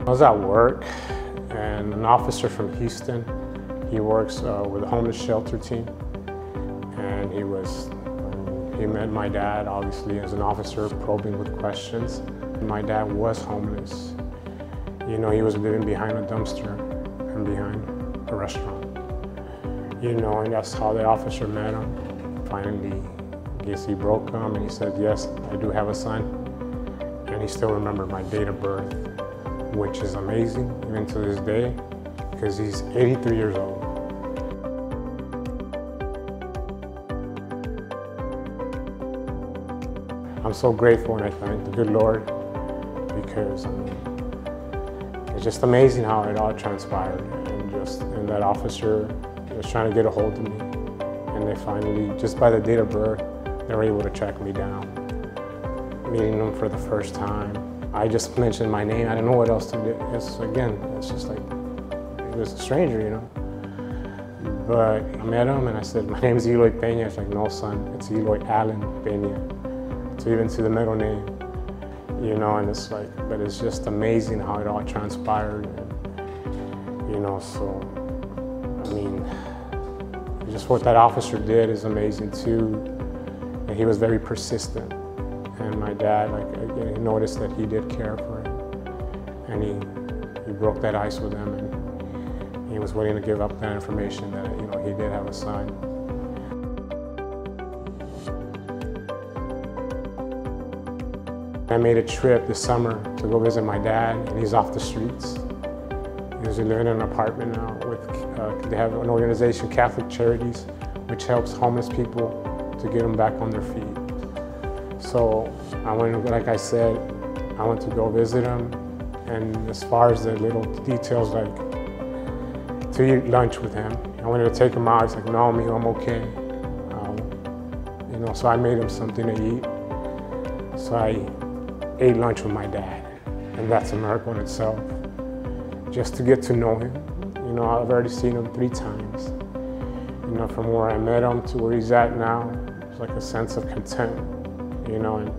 I was at work, and an officer from Houston, he works with a homeless shelter team, and he met my dad, obviously, as an officer, probing with questions. My dad was homeless. You know, he was living behind a dumpster and behind a restaurant. You know, and that's how the officer met him. Finally, I guess he broke him, and he said, yes, I do have a son. And he still remembered my date of birth, which is amazing, even to this day, because he's 83 years old. I'm so grateful, and I thank the good Lord, because it's just amazing how it all transpired. And that officer was trying to get a hold of me, and they finally, just by the date of birth, they were able to track me down. Meeting them for the first time, I just mentioned my name. I didn't know what else to do. It's just like, it was a stranger, you know. But I met him and I said, my name is Eloy Pena. He's like, no, son, it's Eloy Allen Pena. So even to the middle name, you know, and it's like, but it's just amazing how it all transpired. And, you know, so, I mean, just what that officer did is amazing too. And he was very persistent. And my dad, like, again, he noticed that he did care for him. And he broke that ice with him, and he was willing to give up that information that, you know, he did have a son. I made a trip this summer to go visit my dad, and he's off the streets. He's living in an apartment now they have an organization, Catholic Charities, which helps homeless people to get them back on their feet. So I went, like I said, I went to go visit him, and as far as the little details, like to eat lunch with him, I wanted to take him out. He's like, no, me, I'm okay. You know, so I made him something to eat. So I ate lunch with my dad, and that's a miracle in itself. Just to get to know him. You know, I've already seen him 3 times. You know, from where I met him to where he's at now, it's like a sense of content. You know, and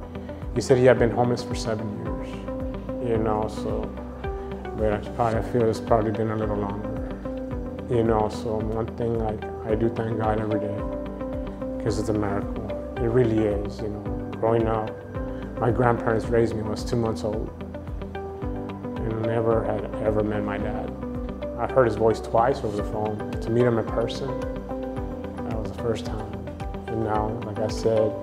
he said he had been homeless for 7 years, you know, so, but I feel it's probably been a little longer, you know, so one thing, like, I do thank God every day, because it's a miracle. It really is, you know. Growing up, my grandparents raised me when I was 2 months old, and I never had ever met my dad. I've heard his voice twice over the phone. To meet him in person, that was the first time. And now, like I said,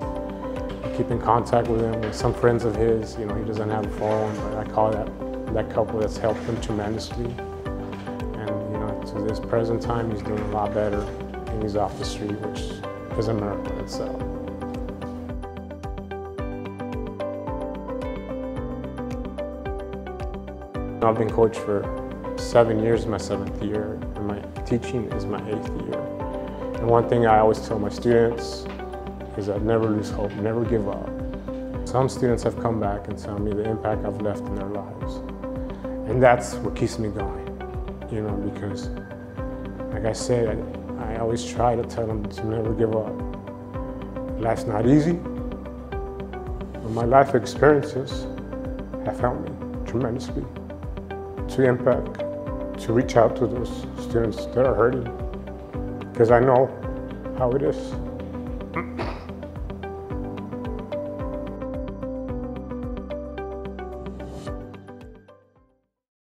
keep in contact with him, with some friends of his. You know, he doesn't have a phone, but I call that couple that's helped him tremendously. And, you know, to this present time, he's doing a lot better, and he's off the street, which is a miracle in itself. I've been coached for 7 years, my 7th year, and my teaching is my 8th year. And one thing I always tell my students is that never lose hope, never give up. Some students have come back and tell me the impact I've left in their lives. And that's what keeps me going, you know, because, like I said, I always try to tell them to never give up. Life's not easy, but my life experiences have helped me tremendously to impact, to reach out to those students that are hurting, because I know how it is.